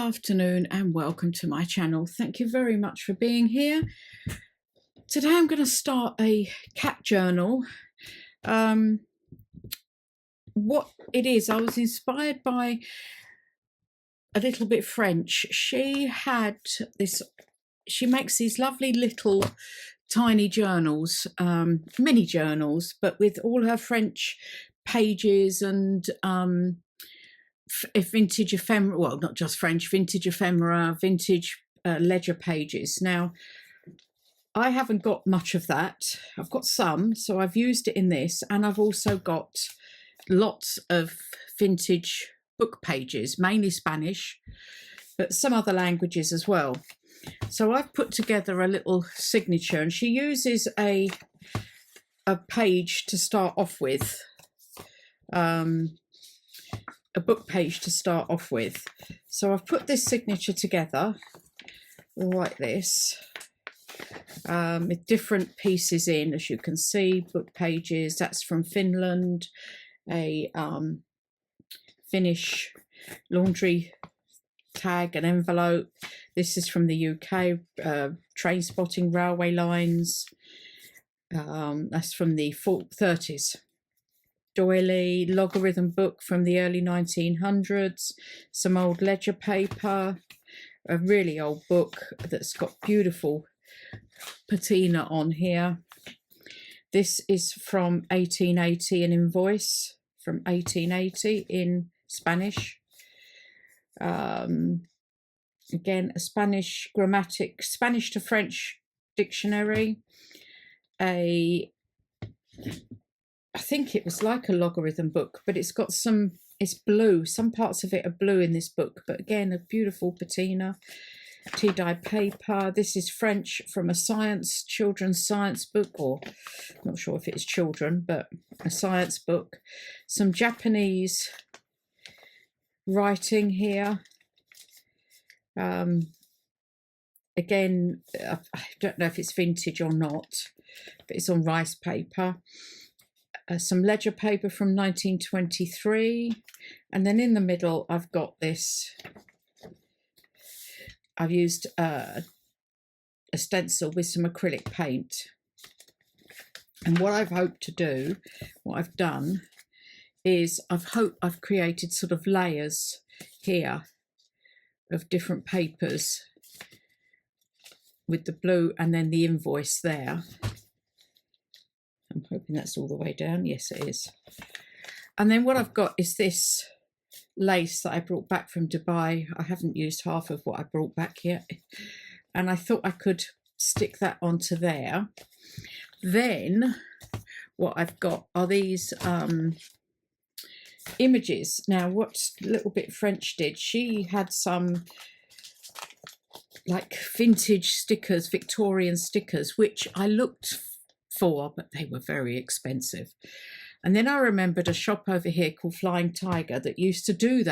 afternoon and welcome to my channel. Thank you very much for being here. Today I'm going to start a cat journal. What it is, I was inspired by a little bit French. She makes these lovely little tiny journals, mini journals, but with all her French pages and vintage ephemera, well, not just French, vintage ephemera, vintage ledger pages. Now, I haven't got much of that. I've got some, so I've used it in this, and I've also got lots of vintage book pages, mainly Spanish, but some other languages as well. So I've put together a little signature, and she uses a page to start off with. A book page to start off with. So I've put this signature together like this, with different pieces in, as you can see, book pages. That's from Finland, a Finnish laundry tag and envelope. This is from the UK, train spotting, railway lines. That's from the 30s. Doily, logarithm book from the early 1900s, some old ledger paper, a really old book that's got beautiful patina on here. This is from 1880, an invoice from 1880 in Spanish. Again, a Spanish grammatic, Spanish to French dictionary, I think it was like a logarithm book, but it's got it's blue. Some parts of it are blue in this book, but again, a beautiful patina, tea-dyed paper. This is French from a children's science book, or not sure if it's children, but a science book. Some Japanese writing here. Again, I don't know if it's vintage or not, but it's on rice paper. Some ledger paper from 1923, and then in the middle I've got this. I've used a stencil with some acrylic paint, and what I've hoped to do, what I've done, is I've created sort of layers here of different papers with the blue and then the invoice there. I'm hoping that's all the way down. Yes, it is. And then what I've got is this lace that I brought back from Dubai. I haven't used half of what I brought back yet. And I thought I could stick that onto there. Then what I've got are these images. Now, what Little Bit French did, she had some like vintage stickers, Victorian stickers, which I looked for, but they were very expensive. And then I remembered a shop over here called Flying Tiger that used to do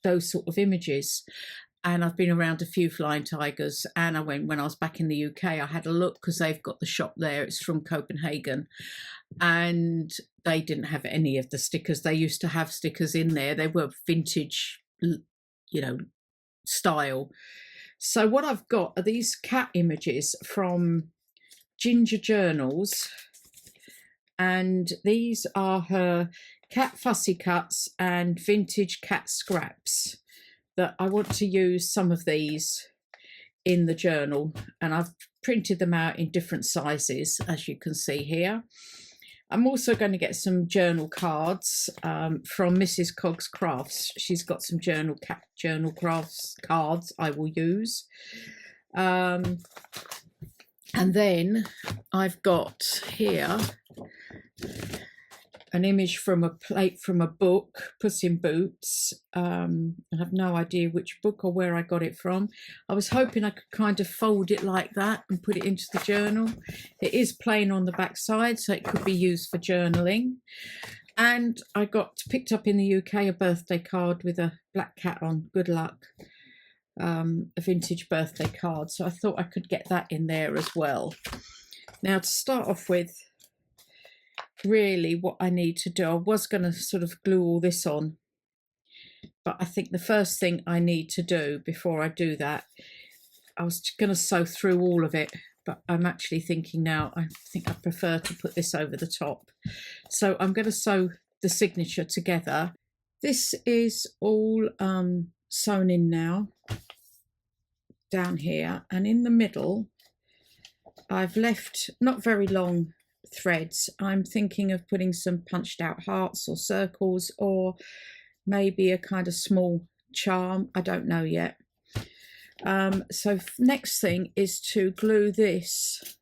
those sort of images. And I've been around a few Flying Tigers, and when I was back in the UK, I had a look because they've got the shop there. It's from Copenhagen, and they didn't have any of the stickers. They used to have stickers in there. They were vintage, style. So what I've got are these cat images from Ginger Journals, and these are her cat fussy cuts and vintage cat scraps that I want to use some of these in the journal, and I've printed them out in different sizes, as you can see here. I'm also going to get some journal cards from Mrs. Cogg's Crafts. She's got some cat journal crafts cards I will use. And then I've got here an image from a plate from a book, Puss in Boots. I have no idea which book or where I got it from. I was hoping I could kind of fold it like that and put it into the journal. It is plain on the back side, so it could be used for journaling. And I picked up in the UK a birthday card with a black cat on, good luck. A vintage birthday card, so I thought I could get that in there as well. Now, to start off with, really what I need to do, I was going to sort of glue all this on But I think the first thing I need to do before I do that, I was going to sew through all of it, but I'm actually thinking now, I think I prefer to put this over the top. So I'm going to sew the signature together. This is all sewn in now, down here, and in the middle I've left not very long threads. I'm thinking of putting some punched out hearts or circles, or maybe a kind of small charm. I don't know yet. So next thing is to glue this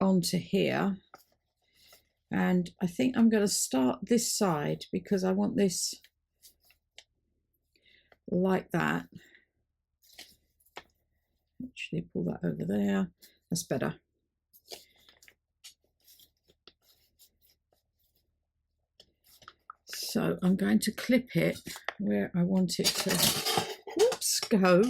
onto here, and I think I'm going to start this side because I want this like that. Actually pull that over there, that's better. So I'm going to clip it where I want it to, whoops, go.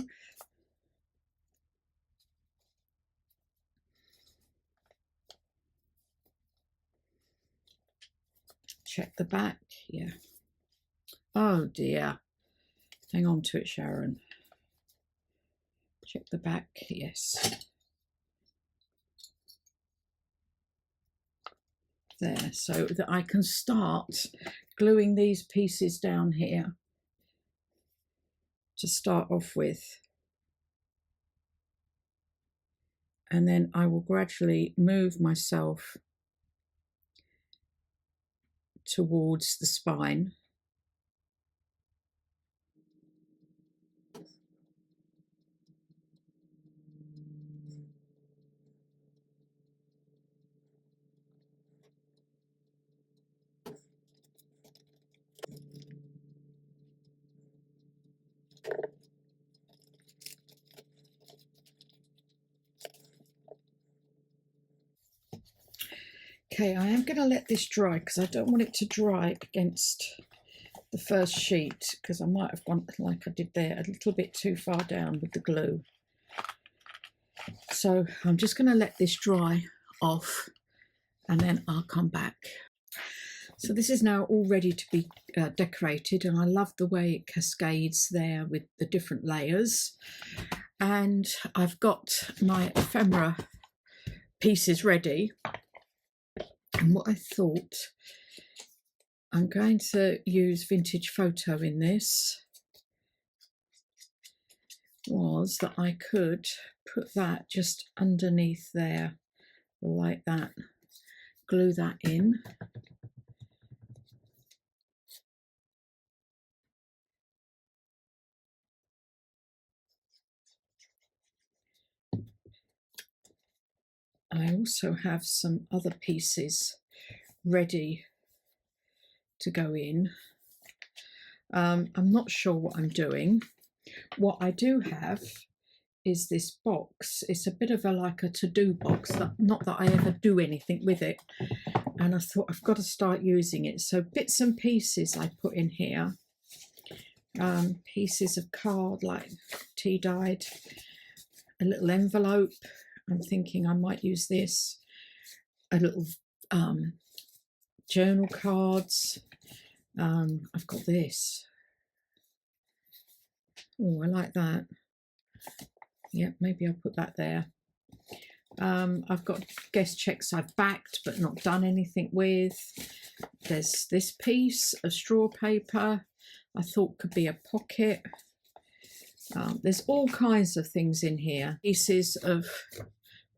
Check the back, yeah. Oh dear, hang on to it, Sharon. Check the back, yes. There, so that I can start gluing these pieces down here to start off with. And then I will gradually move myself towards the spine. Okay, I am going to let this dry because I don't want it to dry against the first sheet, because I might have gone, like I did there, a little bit too far down with the glue. So I'm just going to let this dry off and then I'll come back. So this is now all ready to be decorated, and I love the way it cascades there with the different layers. And I've got my ephemera pieces ready. And what I thought, I'm going to use vintage photo in this, was that I could put that just underneath there like that, glue that in. I also have some other pieces ready to go in. I'm not sure what I'm doing. What I do have is this box. It's a bit of like a to-do box, not that I ever do anything with it, and I thought I've got to start using it. So bits and pieces I put in here, pieces of card like tea dyed, a little envelope. I'm thinking I might use this, a little journal cards. I've got this. Oh, I like that. Yeah, maybe I'll put that there. I've got guest checks I've backed but not done anything with. There's this piece of straw paper I thought could be a pocket. There's all kinds of things in here. Pieces of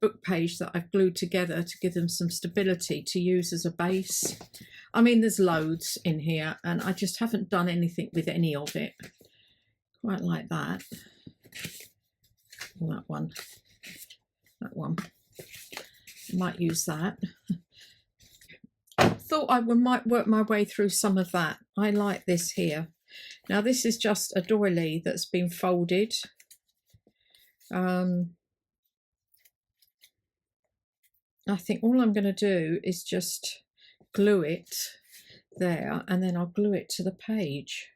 book page that I've glued together to give them some stability to use as a base. I mean, there's loads in here, and I just haven't done anything with any of it. Quite like that. Well, that one. I might use that. Thought I might work my way through some of that. I like this here. Now this is just a doily that's been folded. I think all I'm going to do is just glue it there, and then I'll glue it to the page.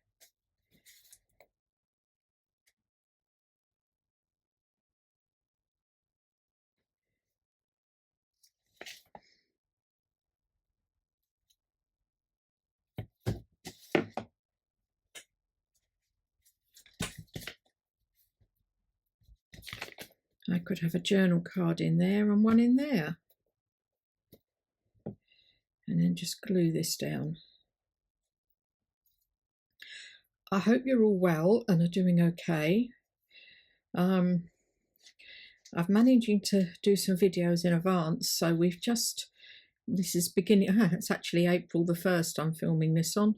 I could have a journal card in there and one in there. And then just glue this down. I hope you're all well and are doing okay. I'm managing to do some videos in advance, so we've just, this is beginning, it's actually April the 1st I'm filming this on.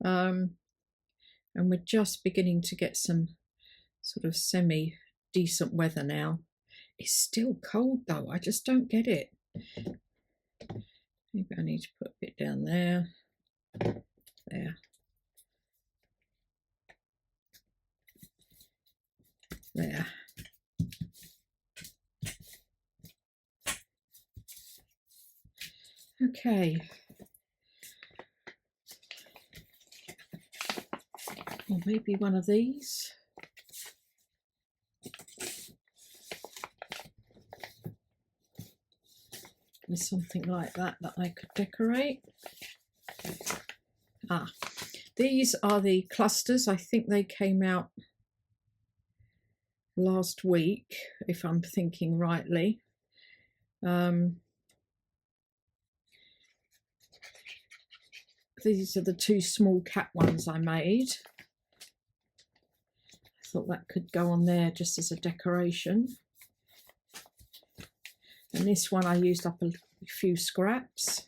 And we're just beginning to get some sort of semi-decent weather now. It's still cold though, I just don't get it. Maybe I need to put a bit down there. There. There. Okay. Or maybe one of these. There's something like that that I could decorate. These are the clusters. I think they came out last week, if I'm thinking rightly. These are the two small cat ones I made. I thought that could go on there just as a decoration. And this one I used up a few scraps.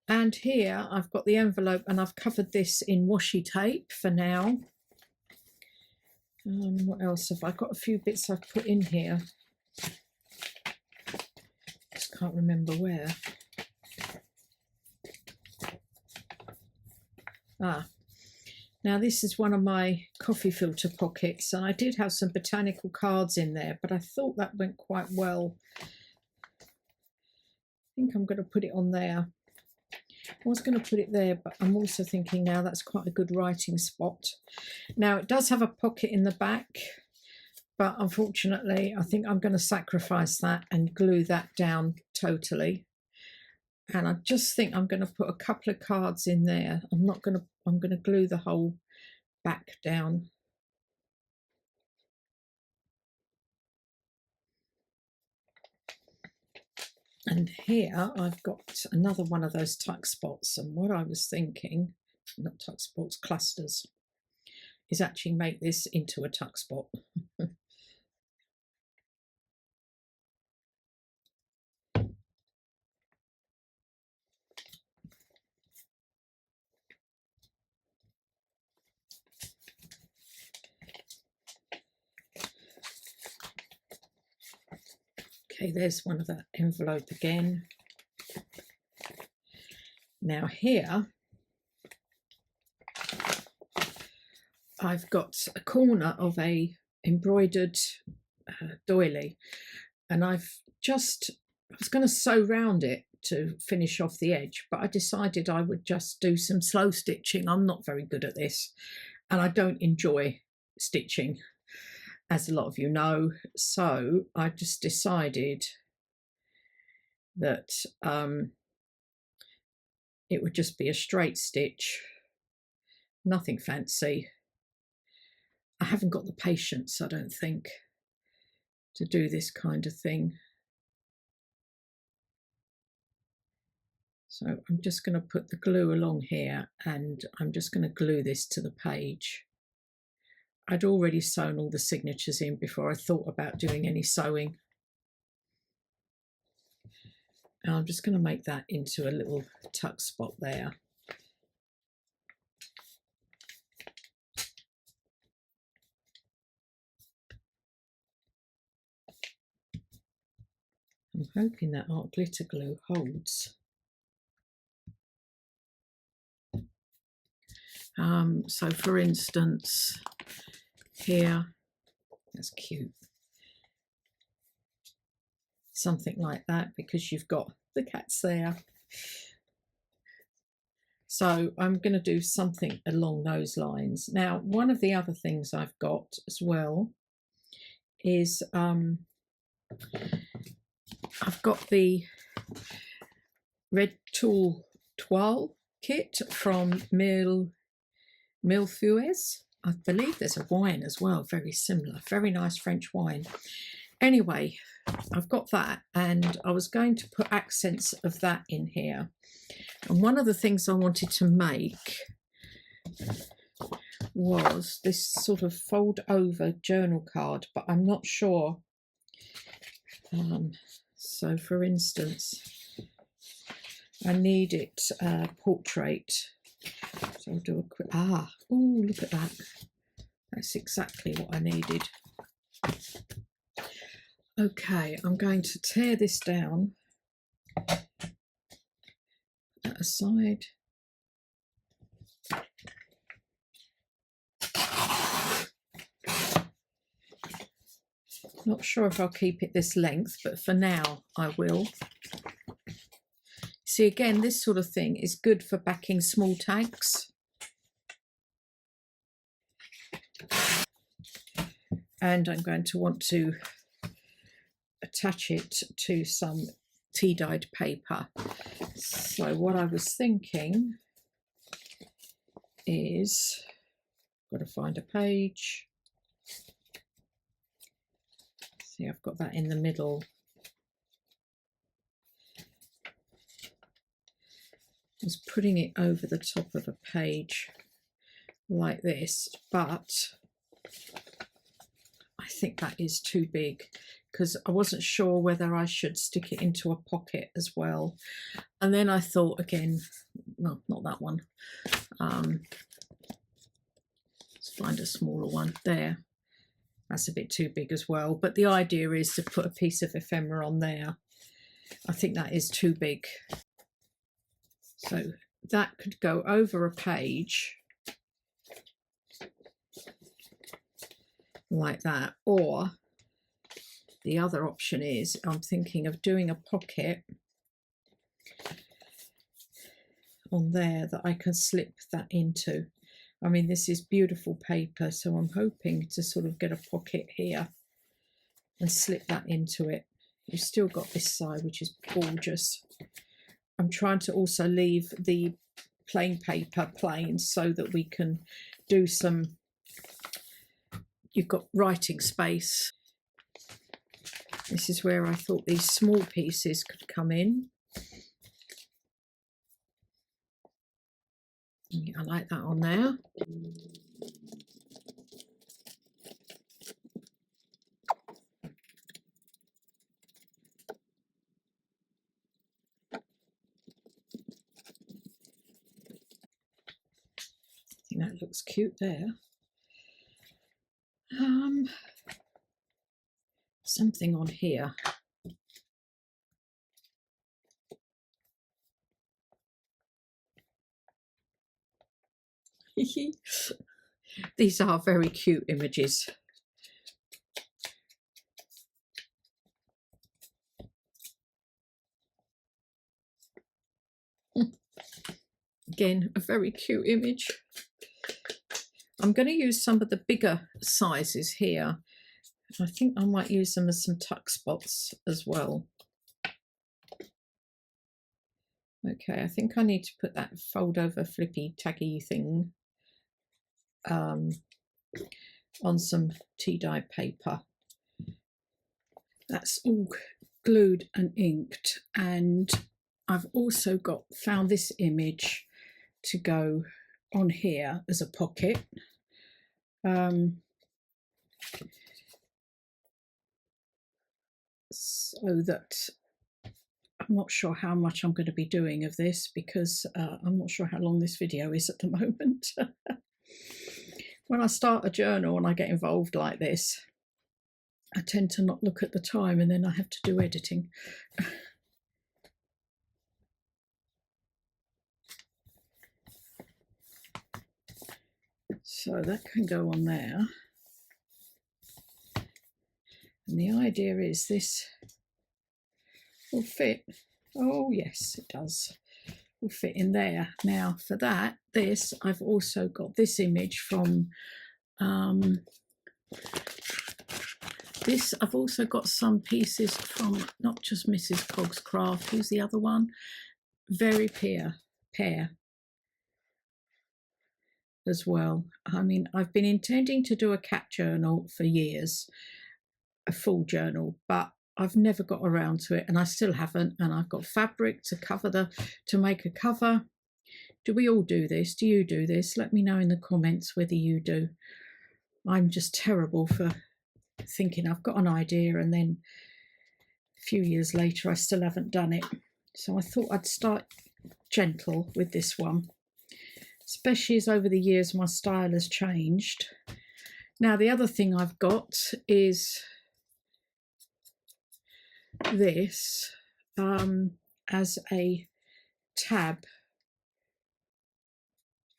And here I've got the envelope and I've covered this in washi tape for now. What else have I got? A few bits I've put in here. Just can't remember where. Now this is one of my coffee filter pockets, and I did have some botanical cards in there, but I thought that went quite well. I think I'm going to put it on there. I was going to put it there, but I'm also thinking now that's quite a good writing spot. Now it does have a pocket in the back, but unfortunately I think I'm going to sacrifice that and glue that down totally. And I just think I'm going to put a couple of cards in there. I'm going to glue the whole back down. And here I've got another one of those tuck spots, and what I was thinking, not tuck spots, clusters, is actually make this into a tuck spot. Okay, there's one of that envelope again. Now here I've got a corner of a embroidered doily, and I was going to sew round it to finish off the edge, but I decided I would just do some slow stitching. I'm not very good at this, and I don't enjoy stitching, as a lot of you know, so I just decided that it would just be a straight stitch, nothing fancy. I haven't got the patience, I don't think, to do this kind of thing. So I'm just going to put the glue along here, and I'm just going to glue this to the page. I'd already sewn all the signatures in before I thought about doing any sewing. And I'm just going to make that into a little tuck spot there. I'm hoping that art glitter glue holds. So for instance, here, that's cute. Something like that, because you've got the cats there. So I'm going to do something along those lines. Now, one of the other things I've got as well is I've got the red tulle toile kit from Mille Feuilles. I believe there's a wine as well, very similar, very nice French wine. Anyway, I've got that, and I was going to put accents of that in here. And one of the things I wanted to make was this sort of fold over journal card, but I'm not sure. So for instance, I need it portrait. So I'll do a quick, oh, look at that. That's exactly what I needed. Okay, I'm going to tear this down, put that aside. Not sure if I'll keep it this length, but for now I will. See, again, this sort of thing is good for backing small tags. And I'm going to want to attach it to some tea-dyed paper. So what I was thinking is, got to find a page. See, I've got that in the middle. I was putting it over the top of a page like this, but I think that is too big because I wasn't sure whether I should stick it into a pocket as well. And then I thought again, no, not that one. Let's find a smaller one there. That's a bit too big as well. But the idea is to put a piece of ephemera on there. I think that is too big. So that could go over a page like that. Or the other option is I'm thinking of doing a pocket on there that I can slip that into. I mean, this is beautiful paper, so I'm hoping to sort of get a pocket here and slip that into it. You've still got this side, which is gorgeous. I'm trying to also leave the plain paper plain so that we can do some, you've got writing space. This is where I thought these small pieces could come in. I like that on there. I think that looks cute there. Something on here. These are very cute images. Again, a very cute image. I'm going to use some of the bigger sizes here. I think I might use them as some tuck spots as well. Okay, I think I need to put that fold over flippy taggy thing on some tea-dye paper. That's all glued and inked, and I've also found this image to go on here as a pocket. So that I'm not sure how much I'm going to be doing of this because I'm not sure how long this video is at the moment. When I start a journal and I get involved like this, I tend to not look at the time and then I have to do editing. So that can go on there. And the idea is this will fit. Oh yes, it does. Will fit in there. Now for that, I've also got this image from this. I've also got some pieces from not just Mrs. Cogg's Craft. Who's the other one? Very Pear. as well. I mean, I've been intending to do a cat journal for years, a full journal, but I've never got around to it, and I still haven't. And I've got fabric to make a cover. Do we all do this? Do you do this? Let me know in the comments whether you do. I'm just terrible for thinking I've got an idea and then a few years later I still haven't done it. So I thought I'd start gentle with this one, especially as over the years my style has changed. Now the other thing I've got is this as a tab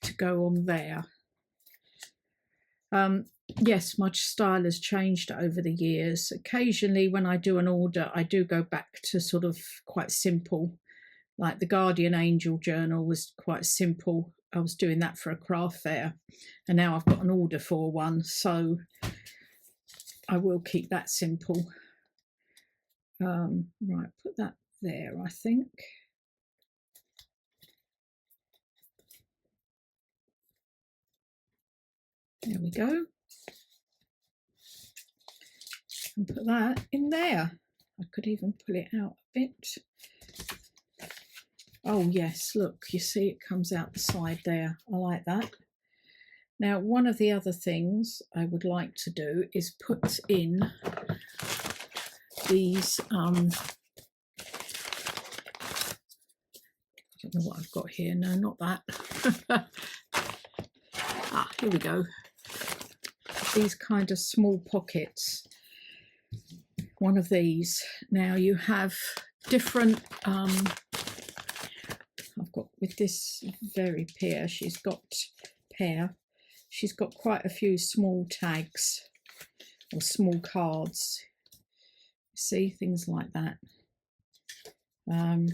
to go on there. Yes, my style has changed over the years. Occasionally when I do an order, I do go back to sort of quite simple, like the Guardian Angel journal was quite simple. I was doing that for a craft fair, and now I've got an order for one, so I will keep that simple. Right, put that there, I think. There we go. And put that in there. I could even pull it out a bit. Oh yes, look, you see it comes out the side there. I like that. Now, one of the other things I would like to do is put in these, I don't know what I've got here. No, not that. Ah, here we go. These kind of small pockets. One of these. Now you have different, I've got with this very pair, she's got quite a few small tags or small cards. See, things like that. How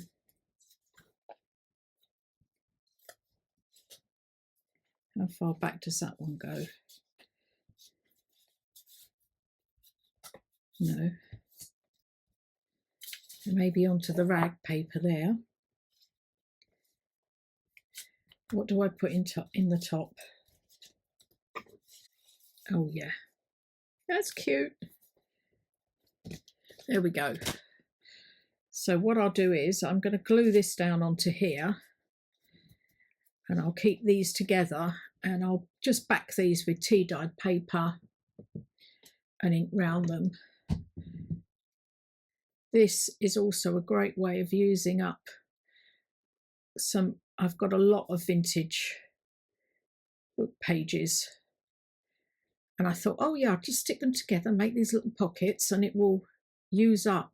far back does that one go? No. Maybe onto the rag paper there. What do I put in the top? Oh yeah, that's cute. There we go. So what I'll do is I'm going to glue this down onto here, and I'll keep these together, and I'll just back these with tea dyed paper and ink round them. This is also a great way of using up some, I've got a lot of vintage book pages, and I thought, oh yeah, I'll just stick them together, make these little pockets, and it will use up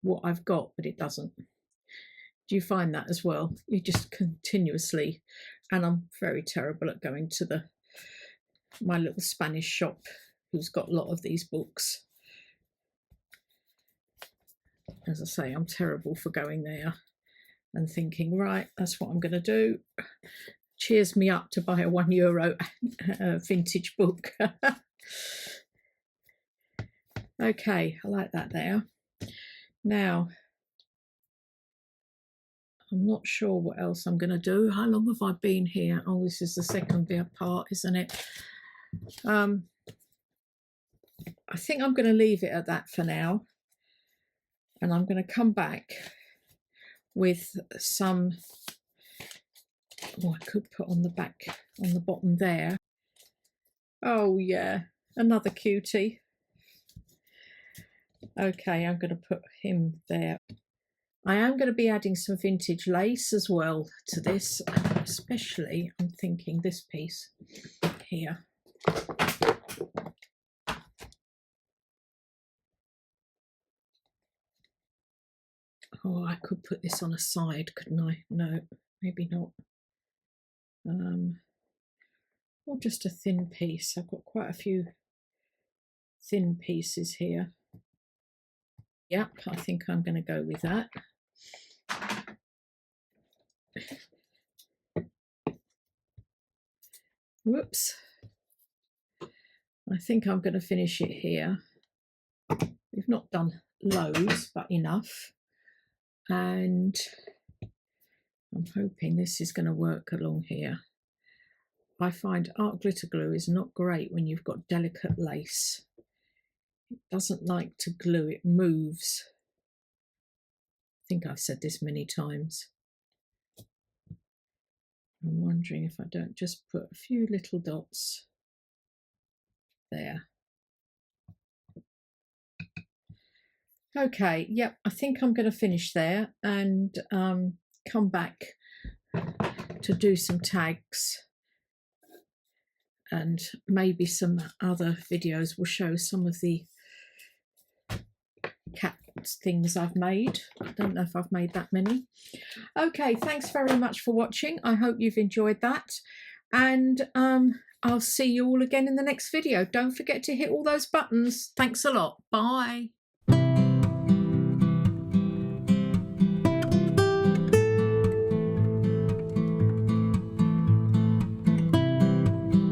what I've got, but it doesn't. Do you find that as well? You just continuously, and I'm very terrible at going to my little Spanish shop who's got a lot of these books. As I say, I'm terrible for going there and thinking, right, that's what I'm going to do. Cheers me up to buy a €1 vintage book. Okay, I like that there. Now, I'm not sure what else I'm going to do. How long have I been here? Oh, this is the second bit part, isn't it? I think I'm going to leave it at that for now. And I'm going to come back with some, oh, I could put on the back, on the bottom there. Oh yeah, another cutie. Okay, I'm going to put him there. I am going to be adding some vintage lace as well to this, especially I'm thinking this piece here. Oh, I could put this on a side, couldn't I? No, maybe not. Or just a thin piece. I've got quite a few thin pieces here. Yep, I think I'm going to go with that. Whoops. I think I'm going to finish it here. We've not done loads, but enough. And I'm hoping this is going to work along here. I find art glitter glue is not great when you've got delicate lace. It doesn't like to glue, it moves. I think I've said this many times. I'm wondering if I don't just put a few little dots there. Okay, yep, I think I'm going to finish there and come back to do some tags, and maybe some other videos will show some of the cat things I've made. I don't know if I've made that many. Okay, thanks very much for watching. I hope you've enjoyed that, and I'll see you all again in the next video. Don't forget to hit all those buttons. Thanks a lot. Bye.